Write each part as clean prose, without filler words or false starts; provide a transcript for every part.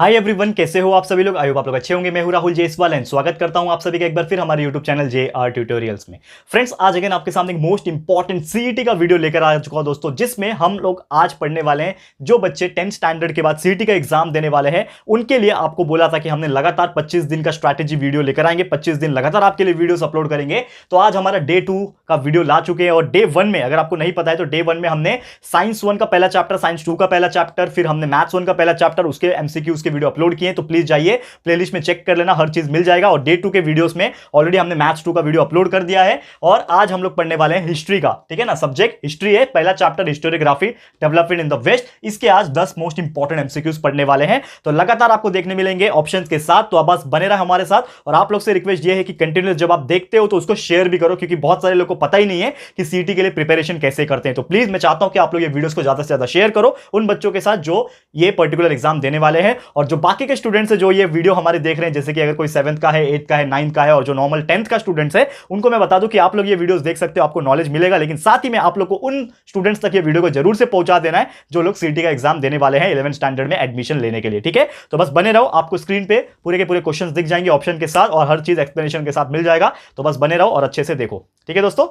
Hi everyone, कैसे हो आप सभी लोग। आई होप आप लोग अच्छे होंगे। मैं हूं राहुल जेसवाल एंड स्वागत करता हूं आप सभी का एक बार फिर हमारे यूट्यूब चैनल JR ट्यूटोरियल्स में। फ्रेंड्स, आज अगेन आपके सामने एक मोस्ट इंपॉर्टेंट सीईटी का वीडियो लेकर आ चुका हूं दोस्तों, जिसमें हम लोग आज पढ़ने वाले हैं जो बच्चे 10th स्टैंडर्ड के बाद सीईटी का एग्जाम देने वाले हैं उनके लिए। आपको बोला था कि हमने लगातार 25 दिन का स्ट्रैटेजी वीडियो लेकर आएंगे, 25 दिन लगातार आपके लिए वीडियोस अपलोड करेंगे। तो आज हमारा डे 2 का वीडियो ला चुके हैं और डे 1 में, अगर आपको नहीं पता है तो डे 1 में हमने साइंस 1 का पहला चैप्टर, साइंस 2 का पहला चैप्टर, फिर हमने मैथ्स 1 का पहला चैप्टर, उसके एमसीक्यूज के वीडियो अपलोड किए। तो प्लीज जाइए प्लेलिस्ट में चेक कर लेना, हर चीज मिल जाएगा। और डे 2 के वीडियोस में ऑलरेडी हमने मैथ्स 2 का वीडियो अपलोड कर दिया है। और आज हम लोग पढ़ने वाले हैं हिस्ट्री का, ठीक है ना। सब्जेक्ट हिस्ट्री है, पहला chapter historiography development in the west. इसके आज 10 मोस्ट इंपॉर्टेंट एमसीक्यूज पढ़ने वाले हैं। तो लगातार आपको देखने मिलेंगे ऑप्शंस के साथ। तो आप बस बने रहे हमारे साथ। और आप लोग से रिक्वेस्ट ये है कि कंटिन्यूअस जब आप देखते हो तो उसको शेयर भी करो, क्योंकि बहुत सारे लोग को पता ही नहीं है कि सीटी के लिए प्रिपरेशन कैसे करते हैं। तो प्लीज मैं चाहता हूं कि आप लोग ये वीडियोस को ज्यादा से ज्यादा शेयर करो उन बच्चों के साथ जो ये पर्टिकुलर एग्जाम देने वाले हैं। और जो बाकी के स्टूडेंट्स हैं जो ये वीडियो हमारे देख रहे हैं, जैसे कि अगर कोई 7th का है, 8th का है, 9th का है, और जो नॉर्मल 10th का स्टूडेंट्स है, उनको मैं बता दूं कि आप लोग ये वीडियोस देख सकते हो, आपको नॉलेज मिलेगा। लेकिन साथ ही में आप लोग को उन स्टूडेंट्स तक ये वीडियो को जरूर से पहुंचा देना है जो लोग सीटी का एग्जाम देने वाले हैं 11th स्टैंडर्ड में एडमिशन लेने के लिए, ठीक है। तो बस बने रहो, आपको स्क्रीन पे पूरे के पूरे क्वेश्चंस दिख जाएंगे ऑप्शन के साथ, और हर चीज एक्सप्लेनेशन के साथ मिल जाएगा। तो बस बने रहो और अच्छे से देखो, ठीक है दोस्तों।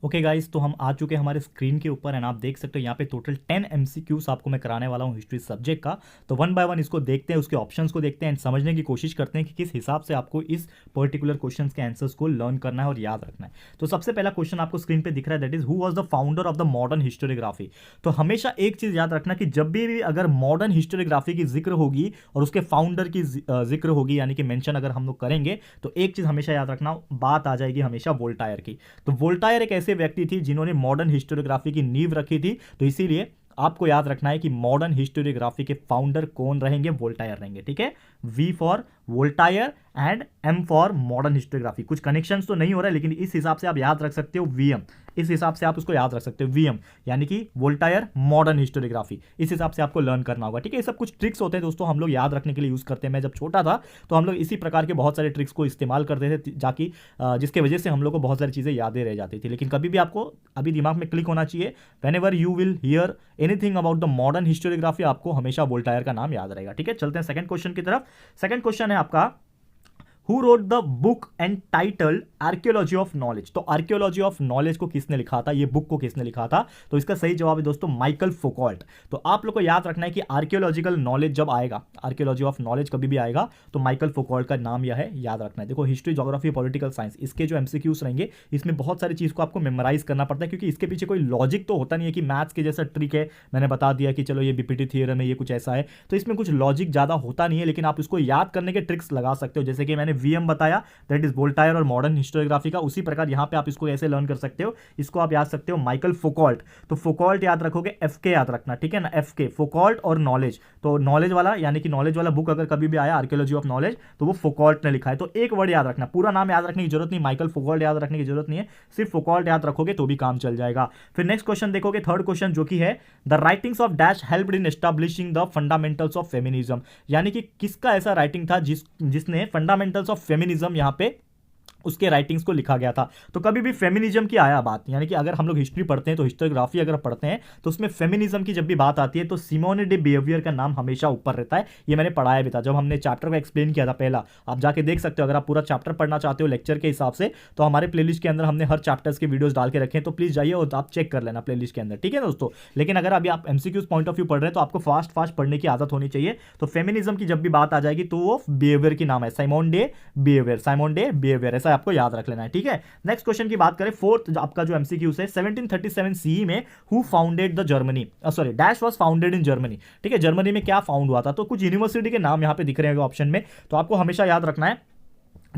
ओके गाइस, तो हम आ चुके हैं हमारे स्क्रीन के ऊपर एंड आप देख सकते हो यहाँ पे टोटल 10 एमसीक्यूज आपको मैं कराने वाला हूँ हिस्ट्री सब्जेक्ट का। तो वन बाय वन इसको देखते हैं, उसके ऑप्शंस को देखते हैं एंड समझने की कोशिश करते हैं कि किस हिसाब से आपको इस पर्टिकुलर क्वेश्चंस के आंसर्स को लर्न करना है और याद रखना है। तो सबसे पहला क्वेश्चन आपको स्क्रीन पे दिख रहा है, that is who was the founder of the modern historiography. तो हमेशा एक चीज याद रखना कि जब भी अगर मॉडर्न हिस्टोरियोग्राफी की जिक्र होगी और उसके फाउंडर की जिक्र होगी, यानी कि मेंशन अगर हम लोग करेंगे, तो एक चीज हमेशा याद रखना, बात आ जाएगी हमेशा वोल्टायर की। तो वोल्टायर एक ऐसे व्यक्ति थी जिन्होंने मॉडर्न हिस्टोरियोग्राफी की नींव रखी थी। तो इसीलिए आपको याद रखना है कि मॉडर्न हिस्टोरियोग्राफी के फाउंडर कौन रहेंगे, वोल्टायर रहेंगे, ठीक है। V for Voltaire and M for modern historiography. कुछ कनेक्शंस तो नहीं हो रहा है, लेकिन इस हिसाब से आप याद रख सकते हो वीएम, इस हिसाब से आप उसको याद रख सकते हो वीएम, यानी कि वोल्टायर मॉडर्न हिस्टोरियोग्राफी। इस हिसाब से आपको लर्न करना होगा, ठीक है। ये सब कुछ ट्रिक्स होते हैं दोस्तों, हम लोग याद रखने के लिए यूज करते हैं। मैं जब छोटा था तो हम लोग इसी प्रकार के बहुत सारे ट्रिक्स को इस्तेमाल करते थे, जाकि जिसके वजह से हम लोग को बहुत सारी चीजें यादें रह जाती थी। लेकिन कभी भी आपको अभी दिमाग में क्लिक होना चाहिए, whenever you will hear anything about the modern historiography, आपको हमेशा वोल्टायर का नाम याद रहेगा, ठीक है। चलते हैं सेकंड क्वेश्चन की तरफ। सेकंड क्वेश्चन है आपका, Who wrote the book entitled archaeology of knowledge. तो आर्कियोलॉजी ऑफ नॉलेज को किसने लिखा था, ये बुक को किसने लिखा था? तो इसका सही जवाब है दोस्तों माइकल फौकॉल्ट। तो आप लोग को याद रखना है कि आर्कियोलॉजिकल नॉलेज जब आएगा, आर्कियोलॉजी ऑफ नॉलेज कभी भी आएगा, तो माइकल फौकॉल्ट का नाम यह है, याद रखना है। देखो, हिस्ट्री, ज्योग्राफी, पॉलिटिकल साइंस, इसके जो एमसीक्यूज रहेंगे, इसमें बहुत सारी चीज को आपको मेमोराइज करना पड़ता है, क्योंकि इसके पीछे कोई लॉजिक तो होता नहीं है कि मैथ्स के जैसा ट्रिक है, मैंने बता दिया कि चलो ये बीपीटी थ्योरम है, ये कुछ ऐसा है। तो इसमें कुछ लॉजिक ज्यादा होता नहीं है, लेकिन आप इसको याद करने के ट्रिक्स लगा सकते हो। जैसे कि मैंने वीएम बताया, दैट इज वोल्टायर और मॉडर्न हिस्टोरियोग्राफी का, उसी प्रकार यहां पे आप इसको ऐसे लर्न कर सकते हो। इसको आप याद सकते हो माइकल फौकॉल्ट। तो फौकॉल्ट याद रखोगे, एफके याद रखना, ठीक है ना, एफके, फौकॉल्ट और नॉलेज। तो नॉलेज वाला, यानी कि नॉलेज वाला बुक अगर कभी भी आया आर्कियोलॉजी ऑफ नॉलेज, तो वो फौकॉल्ट ने लिखा है। तो एक वर्ड याद रखना, पूरा नाम याद रखने की जरूरत नहीं, माइकल फौकॉल्ट याद रखने की जरूरत नहीं है, सिर्फ फौकॉल्ट याद रखोगे तो भी काम चल जाएगा। फिर नेक्स्ट क्वेश्चन देखोगे, थर्ड क्वेश्चन, जो कि है the writings of dash helped in establishing the fundamentals of feminism. यानी कि किसका ऐसा राइटिंग था जिसने फंडामेंटल्स ऑफ फेमिनिज्म यहां पे उसके राइटिंग्स को लिखा गया था। तो कभी भी फेमिनिज्म की आया बात, यानी कि अगर हम लोग हिस्ट्री पढ़ते हैं, तो हिस्टोग्राफी अगर पढ़ते हैं, तो उसमें फेमिनिज्म की जब भी बात आती है तो सिमोने डे बिहेवियर का नाम हमेशा ऊपर रहता है। ये मैंने पढ़ाया भी था जब हमने चैप्टर को एक्सप्लेन किया था पहला, आप जाके देख सकते हो। अगर आप पूरा चैप्टर पढ़ना चाहते हो लेक्चर के हिसाब से, तो हमारे प्लेलिस्ट के अंदर हमने हर चैप्टर्स के वीडियोस डाल के रखे हैं, तो प्लीज जाइए और आप चेक कर लेना प्लेलिस्ट के अंदर, ठीक है दोस्तों। लेकिन अगर अभी आप एमसीक्यूज पॉइंट ऑफ व्यू पढ़ रहे हैं, तो आपको फास्ट पढ़ने की आदत होनी चाहिए। तो फेमिनिज्म की जब भी बात आ जाएगी, तो वो बिहेवियर की नाम है, Simon day behaviour, Simon day behaviour, ऐसा आपको याद रख लेना है, ठीक है। नेक्स्ट क्वेश्चन की बात करें, फोर्थ आपका जो एमसीक्यूज है, 1737 सीई में who founded the Germany, sorry dash was founded in Germany, ठीक है। जर्मनी में क्या फाउंड हुआ था? तो कुछ यूनिवर्सिटी के नाम यहां पे दिख रहे हैं ऑप्शन में, तो आपको हमेशा याद रखना है,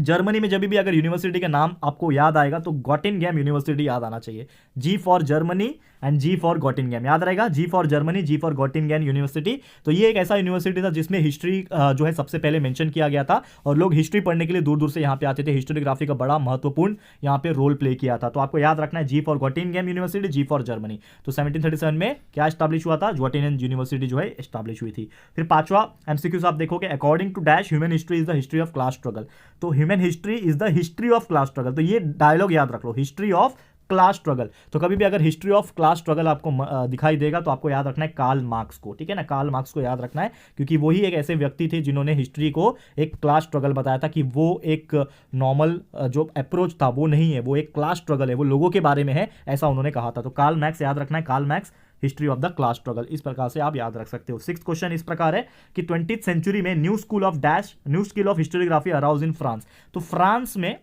जर्मनी में जब भी अगर यूनिवर्सिटी का नाम आपको याद आएगा, तो गॉटिंगहैम यूनिवर्सिटी याद आना चाहिए। G for Germany and G for Gottingham, याद रहेगा, G for Germany, G for Gottingham university. तो ये एक ऐसा यूनिवर्सिटी था जिसमें हिस्ट्री जो है सबसे पहले मेंशन किया गया था, और लोग हिस्ट्री पढ़ने के लिए दूर दूर से यहाँ पे आते थे। हिस्टोरियोग्राफी का बड़ा महत्वपूर्ण यहाँ पे रोल प्ले किया था। तो आपको याद रखना है, G for Gottingham university, G for Germany. तो 1737 में क्या स्टैब्लिश हुआ था? गॉटिंगहैम यूनिवर्सिटी जो है स्टैब्लिश हुई थी। फिर पांचवा एमसीक्यूज आप देखोगे, according to dash human history is the history of class struggle. तो human history is the history of class struggle. तो ये डायलॉग याद रख लो, हिस्ट्री ऑफ क्लास स्ट्रगल। तो कभी भी अगर हिस्ट्री ऑफ क्लास स्ट्रगल आपको दिखाई देगा तो आपको याद रखना है कार्ल मार्क्स को, ठीक है ना, कार्ल मार्क्स को याद रखना है, क्योंकि वही एक ऐसे व्यक्ति थे जिन्होंने हिस्ट्री को एक क्लास स्ट्रगल बताया था कि वो एक नॉर्मल जो अप्रोच था वो नहीं है, वो एक क्लास स्ट्रगल है, वो लोगों के बारे में है, ऐसा उन्होंने कहा था। तो कार्ल मार्क्स याद रखना है, Karl Marx history of the class struggle, इस प्रकार से आप याद रख सकते हो। सिक्स्थ क्वेश्चन इस प्रकार है कि 20th सेंचुरी में new school of historiography arouse in France. तो फ्रांस में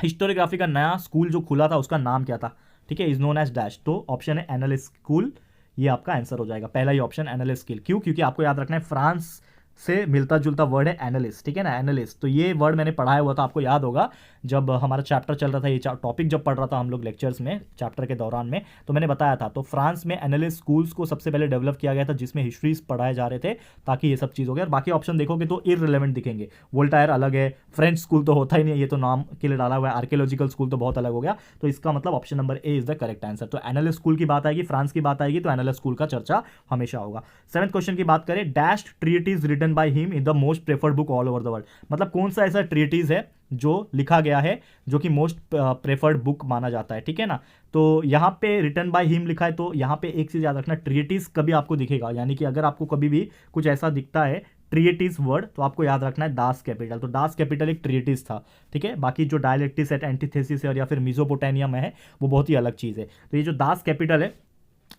हिस्टोरियोग्राफी का नया स्कूल जो खुला था उसका नाम क्या था, ठीक है, इज नोन एज डैश। तो ऑप्शन है एनालिस्ट स्कूल, ये आपका आंसर हो जाएगा, पहला ही ऑप्शन एनालिस्ट स्किल। क्यों? क्योंकि आपको याद रखना है फ्रांस से मिलता जुलता वर्ड है एनालिस्ट, ठीक है ना, एनालिस्ट। तो ये वर्ड मैंने पढ़ाया हुआ था, आपको याद होगा जब हमारा चैप्टर चल रहा था, ये टॉपिक जब पढ़ रहा था हम लोग लेक्चर्स में चैप्टर के दौरान में, तो मैंने बताया था। तो फ्रांस में एनालिस्ट स्कूल्स को सबसे पहले डेवलप किया गया था जिसमें हिस्ट्रीज पढ़ाए जा रहे थे, ताकि ये सब चीज़ हो गया। और बाकी ऑप्शन देखोगे तो इररिलेवेंट दिखेंगे, वोल्टायर अलग है, फ्रेंच स्कूल तो होता ही नहीं है, ये तो नाम के लिए डाला हुआ है, आर्कियोलॉजिकल स्कूल तो बहुत अलग हो गया। तो इसका मतलब option number A is the correct answer. तो एनालिस्ट स्कूल की बात आएगी, फ्रांस की बात आएगी तो एनालिस्ट स्कूल का चर्चा हमेशा होगा। सेवंथ क्वेश्चन की बात करें, dash treatise written by him in the most preferred book all over the world. मतलब कौन सा ऐसा ट्रीटीज है जो लिखा गया है जो कि मोस्ट प्रेफर्ड बुक माना जाता है, ठीक है ना। तो यहाँ पे रिटन बाय हिम लिखा है, तो यहाँ पे एक चीज याद रखना, ट्रीटीज कभी आपको दिखेगा, यानी कि अगर आपको कभी भी कुछ ऐसा दिखता है ट्रीटीज वर्ड तो आपको याद रखना है दास कैपिटल। तो दास कैपिटल एक ट्रीटीज था, ठीक है। बाकी जो डायलेक्टिस एट एंटीथेसिस और या फिर मिजोपोटामिया में है वो बहुत ही अलग चीज है। तो ये जो दास कैपिटल है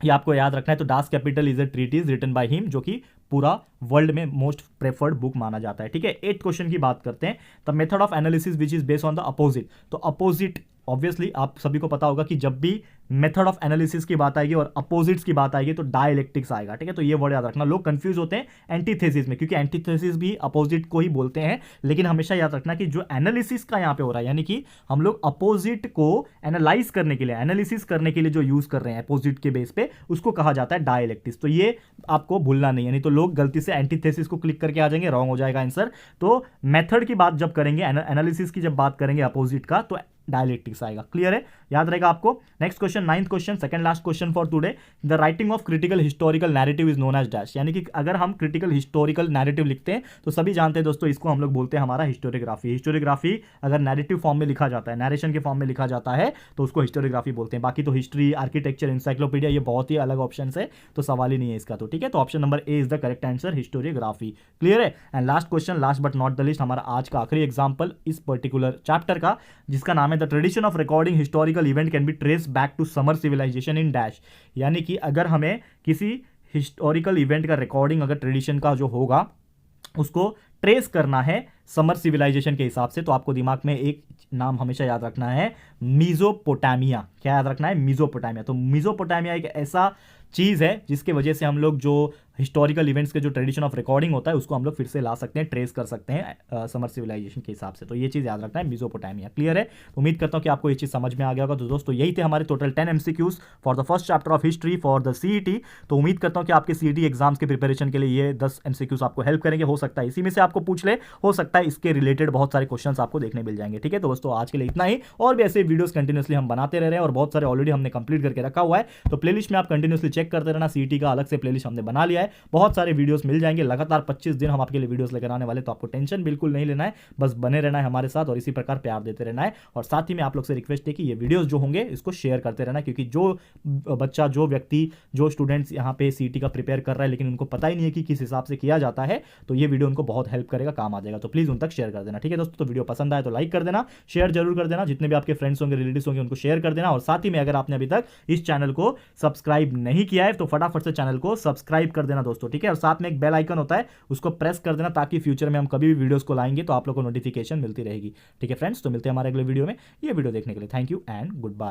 ये आपको याद रखना है। तो Das Capital is a treatise written by him, जो कि पूरा वर्ल्ड में मोस्ट प्रेफर्ड बुक माना जाता है, ठीक है। 8th क्वेश्चन की बात करते हैं, the method of analysis which is based on the opposite. तो अपोजिट ऑब्वियसली आप सभी को पता होगा कि जब भी मेथड ऑफ एनालिसिस की बात आएगी और अपोजिट्स की बात आएगी तो डायलेक्टिक्स आएगा, ठीक है। तो ये वर्ड याद रखना, लोग कंफ्यूज होते हैं एंटीथेसिस में, क्योंकि एंटीथेसिस भी अपोजिट को ही बोलते हैं, लेकिन हमेशा याद रखना कि जो एनालिसिस का यहाँ पे हो रहा है, यानी कि हम लोग अपोजिट को एनालाइज करने के लिए, एनालिसिस करने के लिए जो यूज कर रहे हैं अपोजिट के बेस पे, उसको कहा जाता है डायलेक्टिक्स। तो ये आपको भूलना नहीं है, नहीं तो लोग गलती से एंटीथेसिस को क्लिक करके आ जाएंगे, रॉन्ग हो जाएगा आंसर। तो मेथड की बात जब करेंगे, एनालिसिस की जब बात करेंगे अपोजिट का, तो डायलेक्टिक्स आएगा, क्लियर है, याद रहेगा आपको। Next question, 9th question, second last question for today, the writing of critical historical narrative is known as dash. यानी कि अगर हम क्रिटिकल हिस्टोरिकल नैरेटिव लिखते हैं तो सभी जानते हैं दोस्तों, इसको हम लोग बोलते हैं हमारा हिस्टोरियोग्राफी। हिस्टोरियोग्राफी अगर नैरेटिव फॉर्म में लिखा जाता है, नैरेशन के फॉर्म में लिखा जाता है तो उसको हिस्टोरियोग्राफी बोलते हैं। बाकी तो हिस्ट्री, आर्किटेक्चर, इंसाइक्लोपीडिया ये बहुत ही अलग ऑप्शन है, तो सवाल ही नहीं है इसका, तो ठीक है। तो option number A is the correct answer, historiography, clear है। And last question, last but not the list, हमारा आज का आखिरी एग्जाम्पल इस पर्टिकुलर चैप्टर का, जिसका नाम है the tradition of recording historical event can be trace back to Sumer civilization in dash. यानी कि अगर हमें किसी हिस्टोरिकल इवेंट का रिकॉर्डिंग अगर ट्रेडिशन का जो होगा उसको ट्रेस करना है समर सिविलाइजेशन के हिसाब से, तो आपको दिमाग में एक नाम हमेशा याद रखना है, मिजोपोटामिया। क्या याद रखना है? मिजोपोटामिया। तो मिजोपोटामिया एक ऐसा चीज़ है जिसके वजह से हम लोग जो हिस्टोरिकल इवेंट्स के जो ट्रेडिशन ऑफ रिकॉर्डिंग होता है उसको हम लोग फिर से ला सकते हैं, ट्रेस कर सकते हैं समर सिविलाइजेशन के हिसाब से। तो ये चीज़ याद रखना है, मिजोपोटामिया, क्लियर है। तो उम्मीद करता हूँ कि आपको ये चीज़ समझ में आ गया होगा। तो दोस्तों यही थे हमारे total 10 MCQs for the first chapter of history for the CET। तो उम्मीद करता हूँ कि आपके CET एग्जाम्स के प्रिपरेशन के लिए ये 10 MCQs आपको हेल्प करेंगे। हो सकता है इसी में से आपको पूछ ले, हो सकता है इसके रिलेटेड बहुत सारे क्वेश्चंस आपको देखने मिल जाएंगे, ठीक है। तो दोस्तों आज के लिए इतना ही, और भी ऐसे वीडियोस कंटिन्यूसली हम बनाते रह रहे हैं और बहुत सारे ऑलरेडी हमने कंप्लीट करके रखा हुआ है। तो प्लेलिस्ट में आप कंटिन्यूसली चेक करते रहना, CET का अलग से प्लेलिस्ट हमने बना लिया है, बहुत सारे वीडियोस मिल जाएंगे। लगातार 25 दिन हम आपके लिए वीडियोस लेकर आने वाले, तो आपको टेंशन बिल्कुल नहीं लेना है, बस बने रहना है हमारे साथ और इसी प्रकार प्यार देते रहना है। और साथ ही में आप लोग से रिक्वेस्ट है कि ये वीडियोस जो होंगे इसको शेयर करते रहना, क्योंकि जो बच्चा, जो व्यक्ति, जो स्टूडेंट्स यहाँ पे CET का प्रिपेयर कर रहा है लेकिन उनको पता ही नहीं है कि किस हिसाब से किया जाता है, तो ये वीडियो उनको बहुत हेल्प करेगा, काम आ जाएगा। तो प्लीज उन तक शेयर कर देना, ठीक है दोस्तों। तो वीडियो पसंद आए तो लाइक कर देना, शेयर जरूर कर देना, जितने भी आपके फ्रेंड्स होंगे, रिलेटिव्स होंगे, उनको शेयर कर देना। और साथ ही में अगर आपने अभी तक इस चैनल को सब्सक्राइब नहीं किया है तो फटाफट से चैनल को सब्सक्राइब कर देना दोस्तों, ठीक है। और साथ में एक बेल आइकन होता है, उसको प्रेस कर देना, ताकि फ्यूचर में हम कभी भी वीडियोस को लाएंगे तो आप लोग को नोटिफिकेशन मिलती रहेगी, ठीक है फ्रेंड्स। तो मिलते हैं हमारे अगले वीडियो में। ये वीडियो देखने के लिए thank you and good bye.